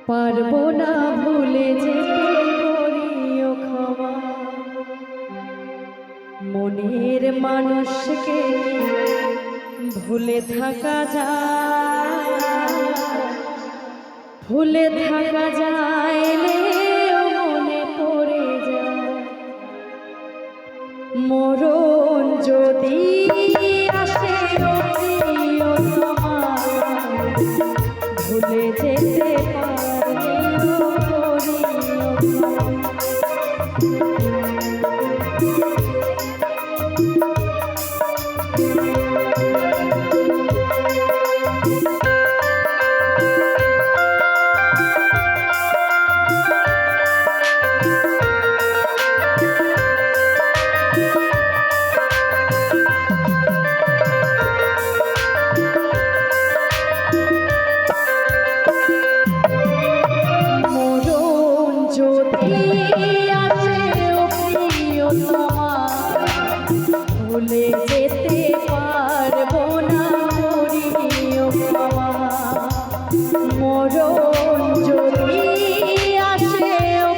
পারবো না ভুলে যেতে, করিও ক্ষমা। মনের মানুষকে ভুলে থাকা যায়, ভুলে থাকা যাইলে মনে পড়ে যায়। মরণ যদি আসে প্রিয় তোমার, ভুলে যেতে পারলেও করিও। ভুলে যেতে পারবো না করিও ক্ষমা। মরণ যদি আসে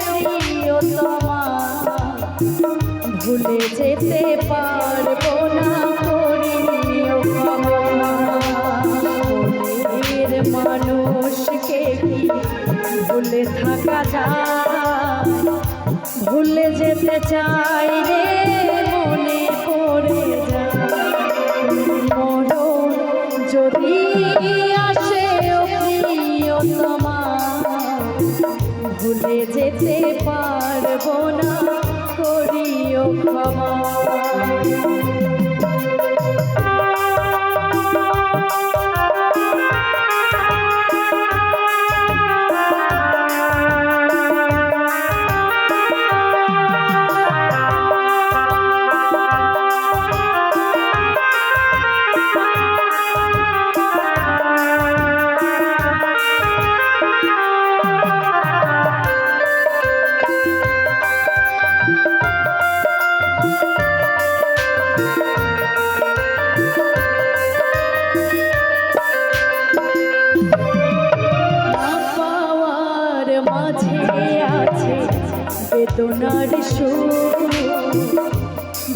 প্রিয় তোমার, ভুলে যেতে পারবো না করিও ক্ষমা। মনের মানুষকে কি ভুলে থাকা যায়, ভুলে যেতে চাই রে মনে পড়ে যায়। মরণ যদি আসে প্রিয় তোমার, ভুলে যেতে পারবো না করিও ক্ষমা। মাঝে আছে বেদনার সুর,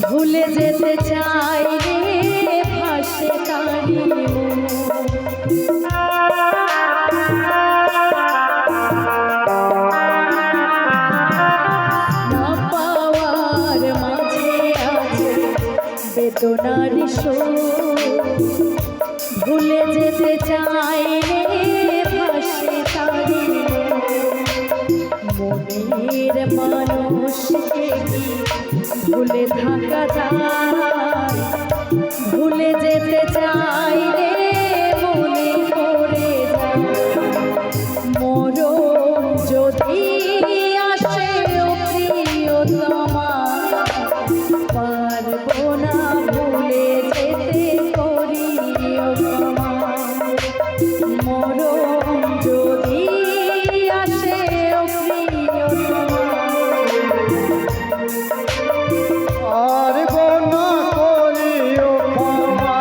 ভুলে যেতে চাই রে ভাসে তারি মন। না পাওয়ার মাঝে আছে বেদনার সুর, ভুলে যেতে চাই রে ভাসে তারি মনের মানুষকে ভুলে থাকা যায়, ভুলে যেতে চাই রে মনে পড়ে যায়। মরণ যদি আসে প্রিয় তোমার, পারবো না ভুলে যেতে করিও ক্ষমা। মরণ যদি আসে প্রিয় পারবো না করিও ক্ষমা।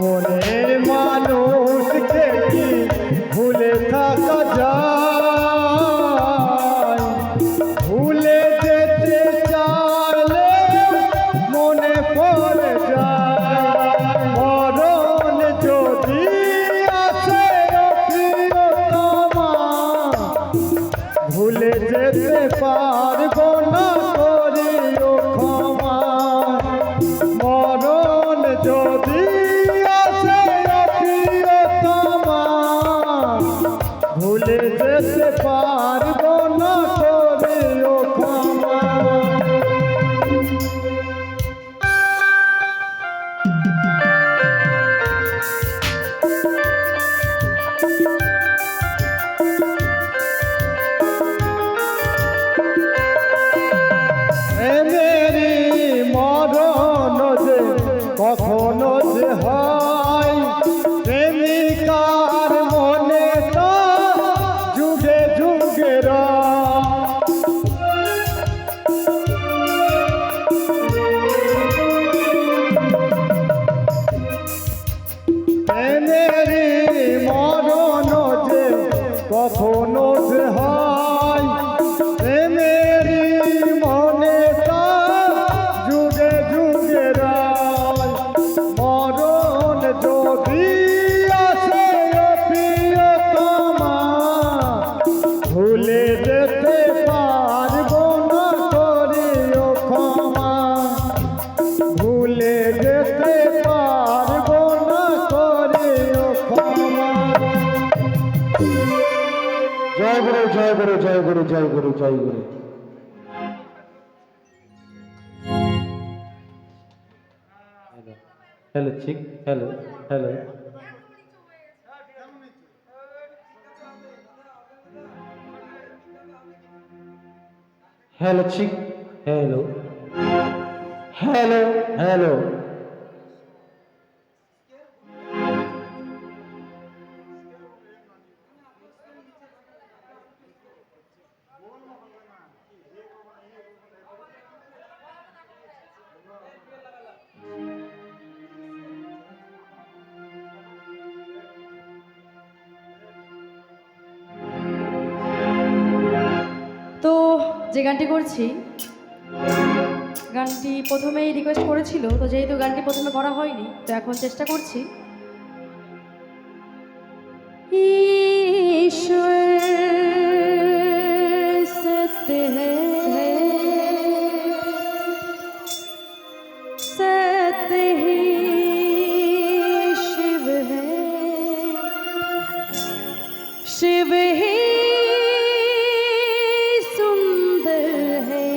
মনের মানুষকে কি ভুলে থাকা যায়, ভুলে যেতে চাইলে মনে পড়ে যায়। মরণ যদি আসে প্রিয় তোমার, ভুলে যেতে পারবো না করিও ক্ষমা। মরণ যদি আসে প্রিয় তোমার, ভুলে যেতে পারবো না করিও ক্ষমা। মেরি মরণ যে কখনো যে হয়, প্রেমিকার মনে তা যুগে যুগে মেরি মরণ যে যদি আসে প্রিয়তমা ভুলে যেতে পারবো না করিও ক্ষমা ভুলে যেতে পারবো না করিও ক্ষমা। জয় গুরু জয় গুরু জয় গুরু জয় গুরু জয় গুরু। हेलो चिक हेलो हेलो हेलो चिक हेलो हेलो हेलो তো যে গানটি করছি গানটি প্রথমেই রিকোয়েস্ট করেছিল, তো যেহেতু গানটি প্রথমে করা হয়নি তো এখন চেষ্টা করছি। ईश्वर सत्य है, सत्य ही शिव है, शिव ही सुंदर है।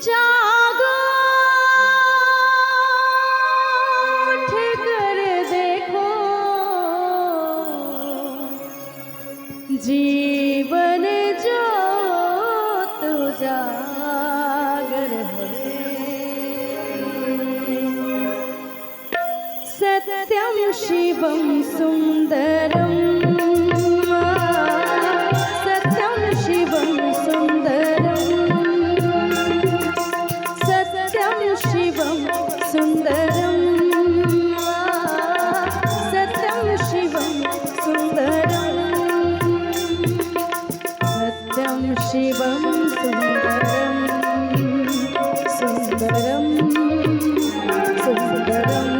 जागो उठ कर देखो, जीवन ज्योत उजागर है। सत्यम शिवम सुंदरम, सत्यम शिवम सुंदरम, सत्यम शिवम सुंदरम, सत्यम शिवम सुंदरम, सत्यम शिवम सुंदरम, सुंदरम सुंदरम।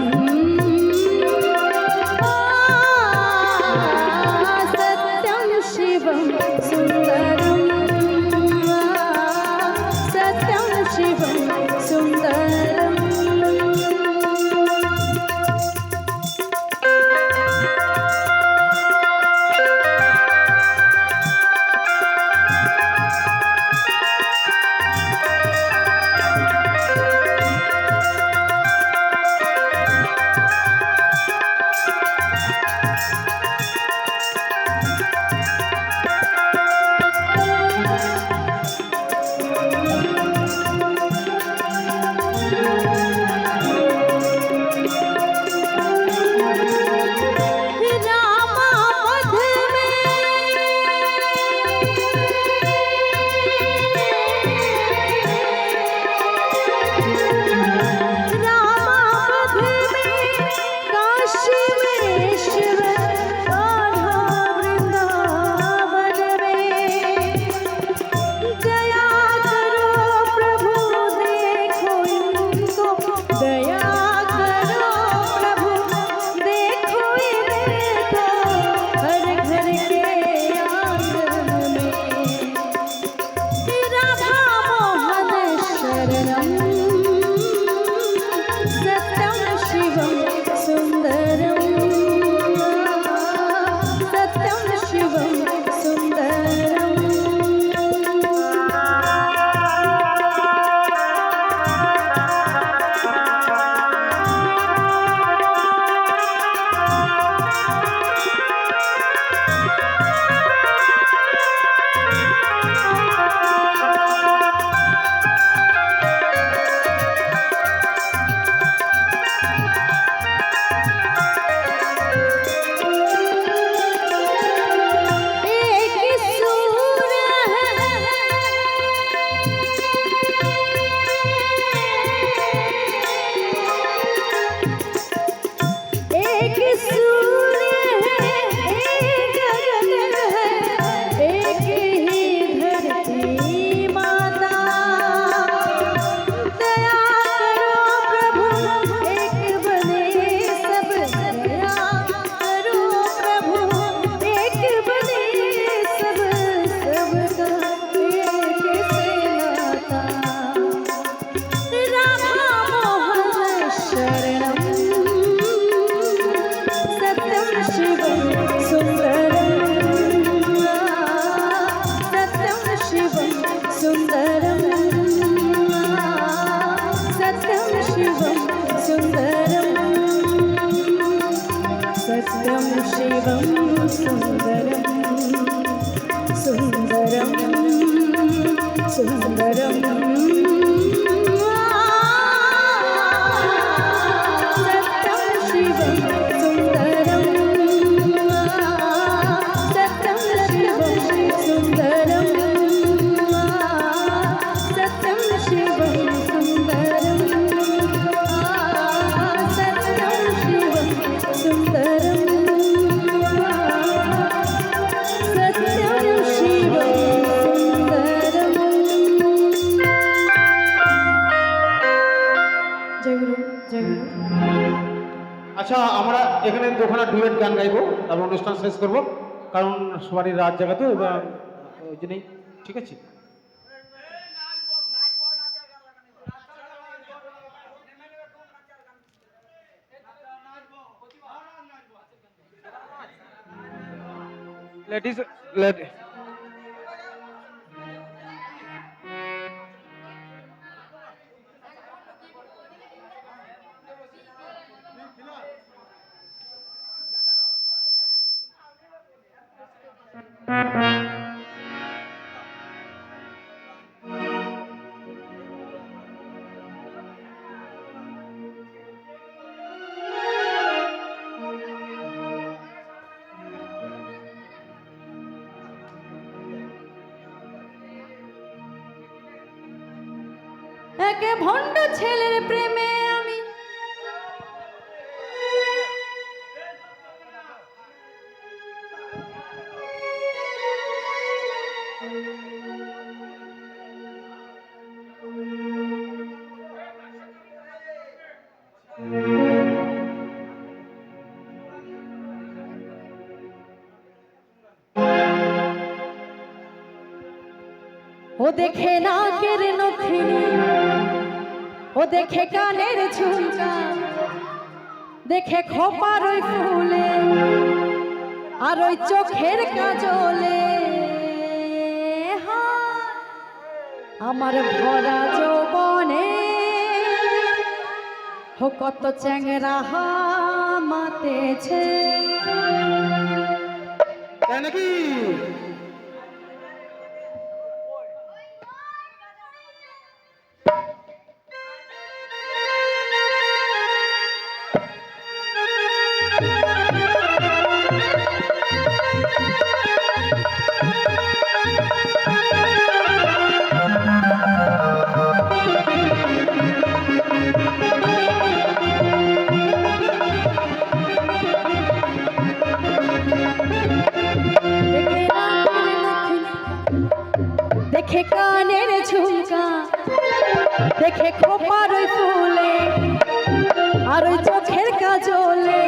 सुन्दरं सुन्दरं सत्यं शिवं सुन्दरं सत्यं शिवं सुन्दरं सत्यं शिवं सुन्दरं सत्यं शिवं सुन्दरं আচ্ছা আমরা এখানে দুখানা ডুয়েট গান গাইবো তারপর অনুষ্ঠান শেষ করব কারণ সবারই রাত জায়গা তো এবার ওই জন্যই ঠিক আছে লেডিস লেডি একে ভণ্ড ছেলের প্রেমে আমি ও দেখে নাকের নখিনী ও দেখে কানের ঝুমকা দেখে খোপার ওই ফুলে আর ওই চোখের কাজলে আমার ভরা যৌবনে হো কত চ্যাংরা মাতেছে তাই নাকি দেখে কানের ঝুমকা দেখে খোপার ওই ফুলে আর ওই চোখের কাজলে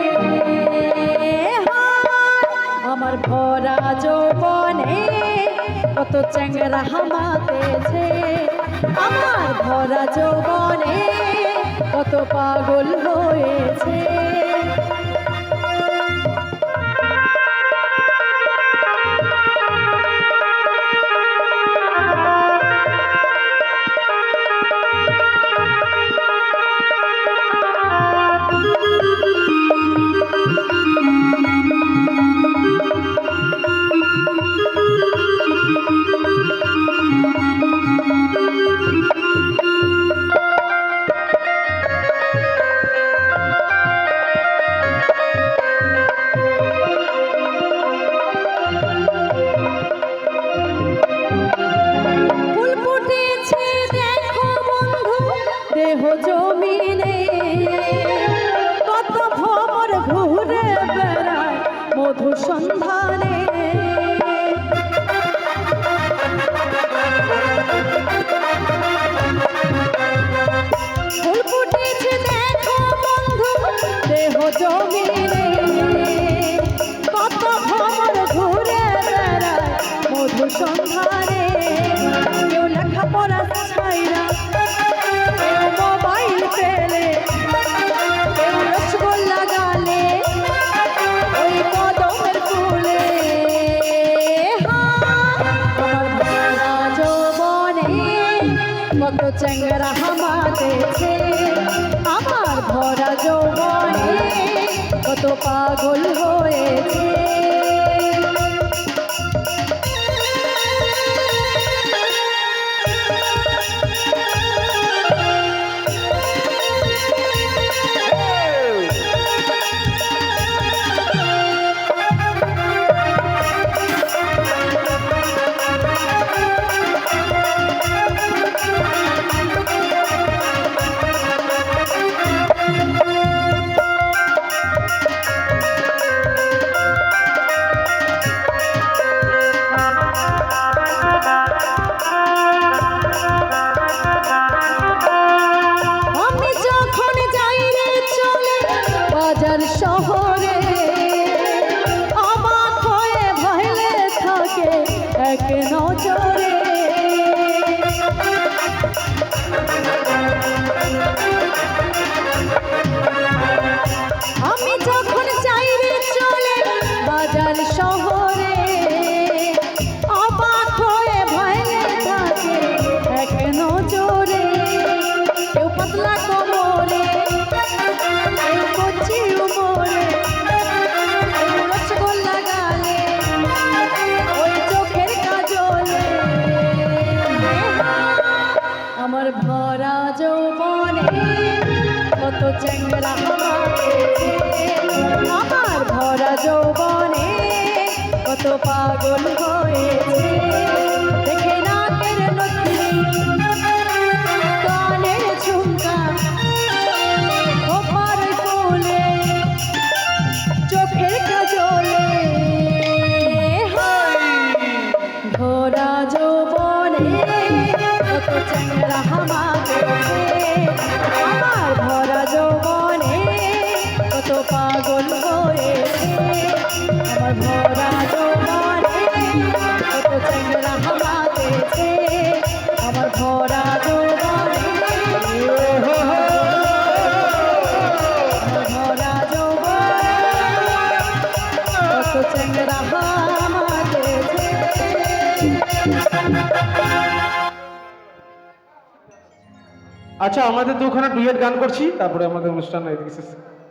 আমার ভরা যৌবনে কত চ্যাংরা হামাতেছে আমার ভরা যৌবনে কত পাগল হয়েছে জমিনে কত ভ্রমর ঘুরে বেড়ায় মধু সন্ধানে ফুল ফুটেছে দেখো বন্ধু দেহ জমিনে কত ভ্রমর ঘুরে বেড়ায় মধু সন্ধানে কেউ লেখাপড়া ছাইরা মোবাইল পেলে রসগোল্লা গালে ওই কদমের ফুলে আমার ভরা যৌবনে কত চ্যাংরা হামাতেছে আমার ভরা যৌবনে কত পাগল হয়েছে আমি যখন যাই রে চলে বাজার শহরে, অবাক হয়ে ভয়লে থাকে এক নজরে। আমি যখন যাই রে চলে বাজার শহরে, অবাক হয়ে ভয়লে থাকে এক নজরে। কেউ পাতলা কোমরে, কেউ কচি উমরে, কেউ রসগোল্লা গালে, ওই চোখের কাজলে। আমার ভরা যৌবনে কত চ্যাংড়া হয়েছে, আমার ভরা যৌবনে কত পাগল হয়েছে। দেখে নাকের নথি, কানের ঝুমকা, কপাল ফুলে, চোখের কাজলে। ভরা যৌবনে কত চ্যাংড়া হামাকেছে, আমার ভরা যৌবনে কত পাগল হয়েছে। আমার ভরা যৌবনে কত চ্যাংড়া হামাকেছে, আমার ভরা যৌবনে, আমার ভরা যৌবনে কত চ্যাংড়া হামাকেছে। আচ্ছা, আমাদের তো ওখানে ডুয়েট গান করছি, তারপরে আমাদের অনুষ্ঠান এদিকে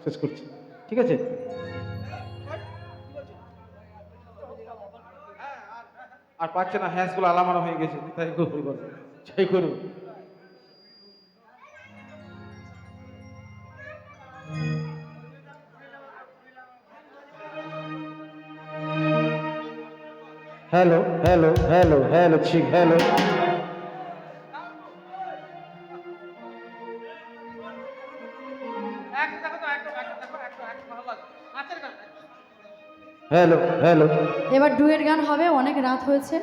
শেষ করছি, ঠিক আছে? আর পাচ্ছে না, হ্যাঁসগুলো আলামারা হয়ে গেছে, তাই করবো, যাই করুন। হ্যালো হ্যালো হ্যালো হ্যালো ঠিক হ্যালো। হ্যালো হ্যালো এবার ডুয়েট গান হবে, অনেক রাত হয়েছে,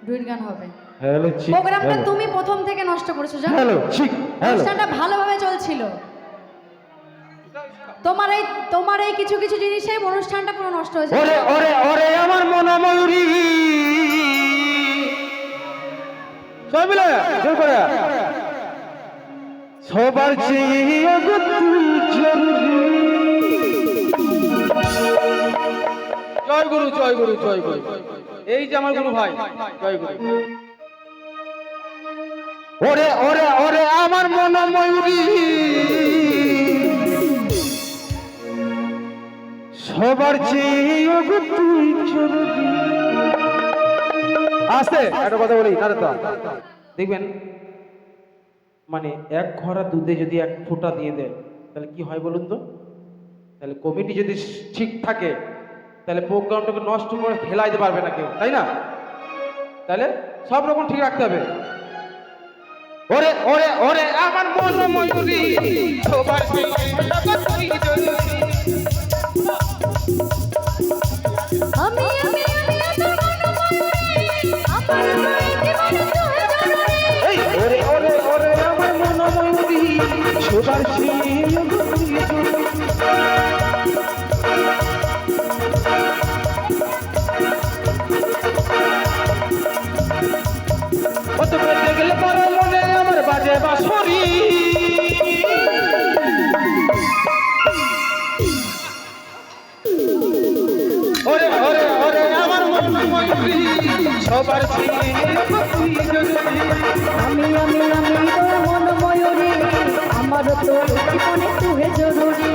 ডুয়েট গান হবে। হ্যালো ঠিক প্রোগ্রামটা তুমি প্রথম থেকে নষ্ট করেছো জানো? হ্যালো ঠিক হ্যালো। অনুষ্ঠানটা ভালোভাবে চলছিল, তোমার এই কিছু কিছু জিনিসেই অনুষ্ঠানটা পুরো নষ্ট হয়েছে। ওরে ওরে ওরে আমার মনোময়ূরী, সবাই মিলে জোর করে। সবার চেয়ে গো তুই জরুরি। জয় গুরু, জয় গুরু, জয় গুরু। এই যে আমার গুরু ভাই, জয় গুরু। ওরে ওরে ওরে আমার মনোময়ূরী, সবার চেয়ে গো তুই জরুরি। আস্তে একটা কথা বলি, তাহলে তো দেখবেন, মানে এক ঘড়া দুধে যদি এক ফোঁটা দিয়ে দেয় তাহলে কি হয় বলুন তো? তাহলে কমিটি যদি ঠিক থাকে তাহলে প্রোগ্রামটাকে নষ্ট করে খেলাইতে পারবে না কেউ, তাই না? তাহলে সব রকম ঠিক রাখতে হবে। ওরে ওরে ওরে আমার মনোময়ূরী, সবার চেয়ে গো তুই জরুরি। আমি আমি আমি তোর মনোময়ূরী, আমার জীবন তুই জরুরি। এই ওরে ওরে ওরে আমার মনোময়ূরী, সবার চেয়ে গো তুই জরুরি। কত বলতে গেলে বড় মনে আমার বাজে বাঁশরি। ওরে ওরে ওরে আমার মনোময়ূরী, সবার চেয়ে গো তুই জরুরি। আমি আমি আমি তোর মনোময়ূরী, আমার তোর জীবনে তুই জরুরি।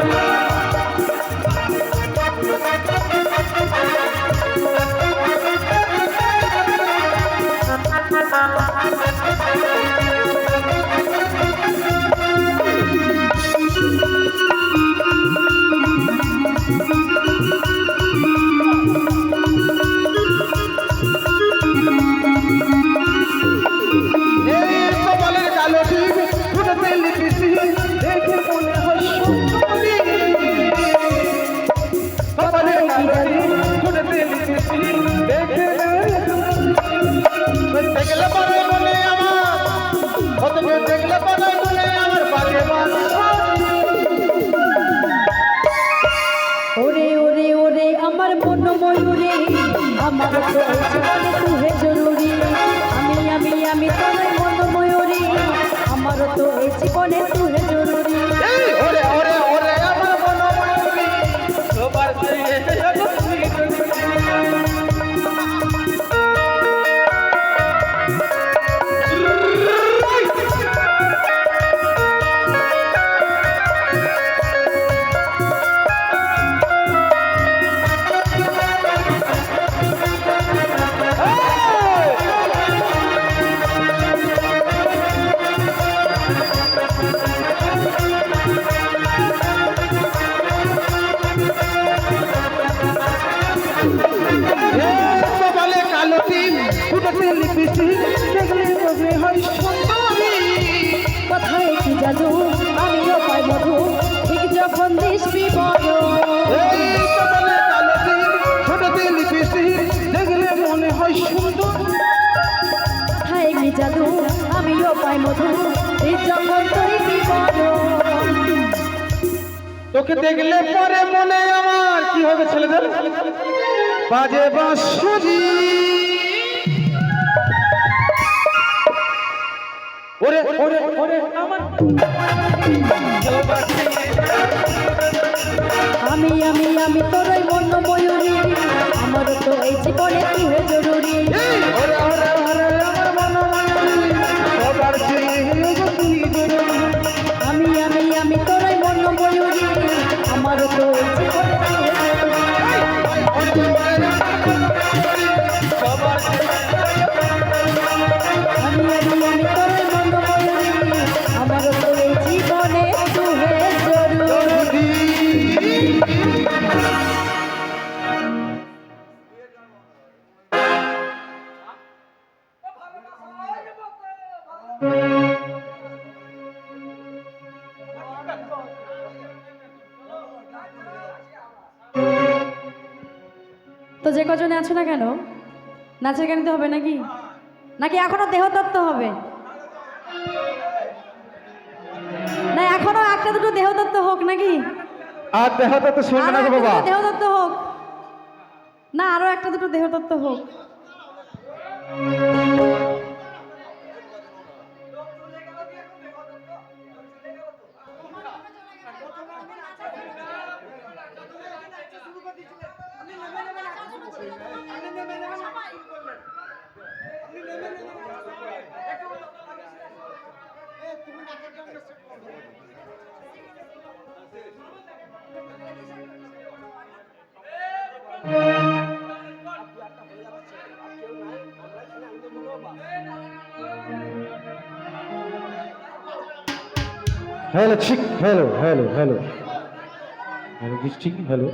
এই কপালের কালো টিপ ফুটেতে লিখেছি দেখে মনে হয় সুন্দরী কপালের কালো টিপ ফুটেতে লিখেছি দেখে দেখলে পরে মনে আমার প্রথমে দেখলে পরে মনে আমার বাজে ওরে ওরে ওরে আমার মন ময়ূরে আমার তো এই জীবনে তুহে জরুরি আমি তোর মন ময়ূরে আমার তো এই জীবনে তুহে জরুরি ওরে ওরে ওরে আমার মন ময়ূরী সবার চেয়ে কপালে কালো টিপ ফুটেতে লিখেছি দেখলে মনে হয় সুন্দরী কথায় কি জাদু আমিও পাই মধু ঠিক যখন দিসবি বড় এই কপালে কালো টিপ ফুটেতে লিখেছি দেখলে মনে হয় সুন্দর কথায় কি জাদু আমিও পাই মধু ঠিক যখন তুই কি বড় তোকে দেখলে পরে মনে আমার কি হবে ছেলেদের বাজে বাঁশুরি ওরে ওরে ওরে আমার আমি তোরই মন ময়ূরী আমার তো এই জীবনে তুহে জরুরি ওরে ওরে ওরে আমার মন ময়ূরী সবার চেয়ে তুই জরুরি আমি তোরই মন ময়ূরী আমার তো এই জীবনে তুহে জরুরি সবার আমি তোরই মন ময়ূরী আমার তো এই জীবনে তুহে জরুরি তো যে কজনে আছো না কেন নাচের গান তো হবে নাকি নাকি এখনো দেহতত্ত্ব হবে না এখনো একটা দুটো দেহতত্ত্ব হোক নাকি আর দেখা তো শুনবে আরো না একটা বাবা দুটো দেহতত্ত্ব হোক না আরো একটা দুটো দেহতত্ত্ব হোক हेलो चिक hello hello hello hello this चिक हेलो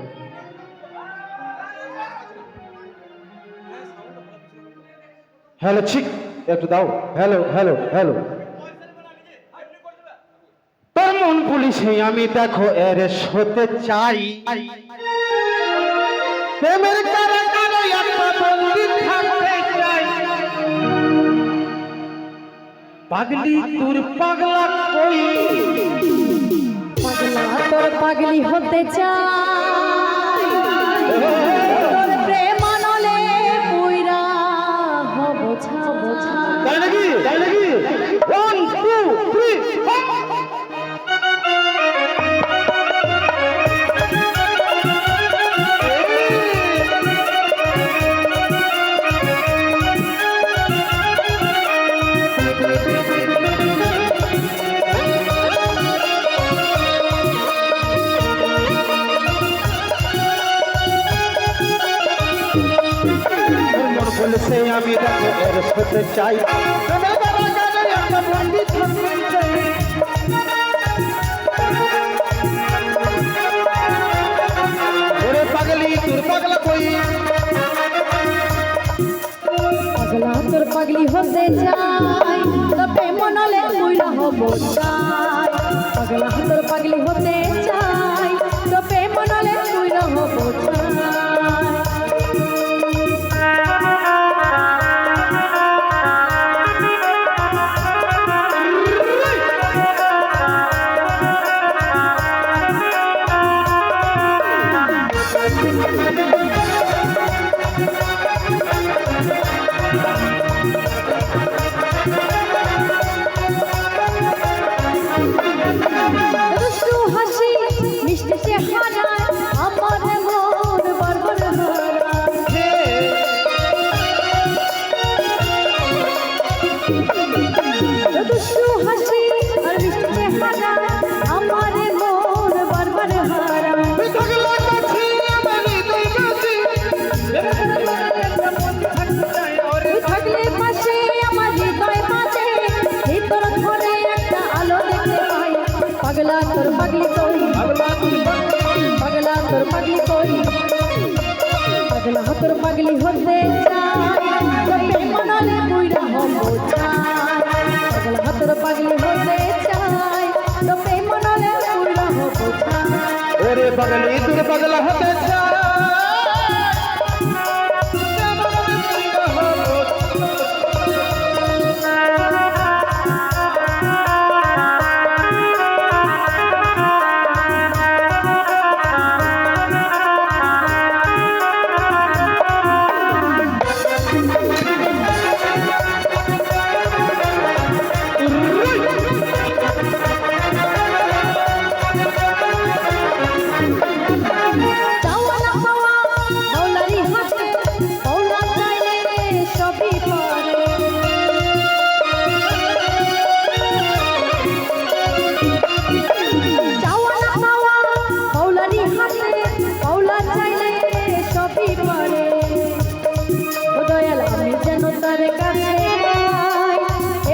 हेलो चिक একটু দাও हेलो हेलो हेलो তোর মন পুলিশে আমি দেখো এরেস হতে চাই প্রেমের কারাগারে একটা বন্দি থাকতে চাই পাগলি তোর পাগলা কই পাগলা তোর পাগলি হতে চাই তোর প্রেম নলে পুইরা হব ছাব তাই নাকি 1 2 3 তোর বলছে আমি দেখো এর সাথে চাই গানে গানে গানে একটা বন্দি থাকতে চাই ওরে পাগলি তোর পাগলা কই পাগলা তোর পাগলি হতে চাই তবে মনলে মুইরা হব চাই পাগলা তোর পাগলি হতে চাই তবে মনলে মুইরা হব চাই দুষ্টু হাসি মিষ্টি চেহারা আমার মন বারবার হারা দুষ্টু হাসি আর মিষ্টি চেহারা আমার মন বারবার হারা পাগলা কাছে আমার হৃদয় কাছে তুই থাকলে পাশে আমার হৃদয় মাঝে ভিতর ঘরে একটা আলো দেখতে পাই পাগলা তোর পাগলি কই পাগলা তুই পাগলা তোর পাগলি কই পাগলা তোর পাগলি হতে চাই তবে মনলে মুইরা হব চাই পাগলা তোর পাগলি হতে চাই তবে মনলে মুইরা হব চাই ওরে পাগলি তোর পাগলা হতে চাই চাওয়া না পাওয়া মাওলারি হাতে মাওলা চাইলে সবই পারে চাওয়া না পাওয়া মাওলারি হাতে মাওলা চাইলে সবই পারে ও দয়াল আমি যেন তার কাছে পাই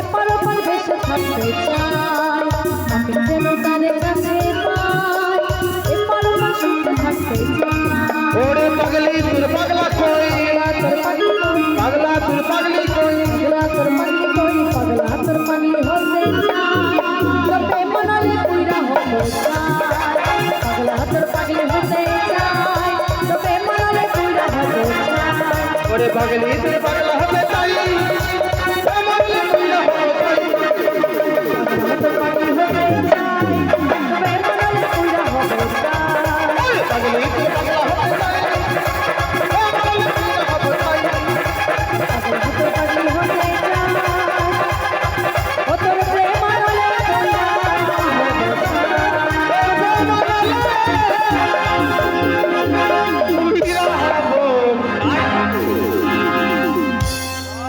এপার ওপার ভেসে থাকতে চাই আমি যেন তার কাছে পাই এপার ওপার শুনতে থাকতে চাই ওরে পাগলি তোর পাগলা কই পাগলা তোর পাগলি কই পাগলা তোর পাগলি কই পাগলা তোর পাগলি হতে চাই তবে মনলে পুইরা হব চাই পাগলা তোর পাগলি হতে চাই তবে মনলে পুইরা হব চাই ওরে পাগলি তোর পাগলা হতে চাই আমার লইয়া হো পাগলা তোর পাগলি হতে চাই তবে মনলে পুইরা হব চাই পাগলি তোর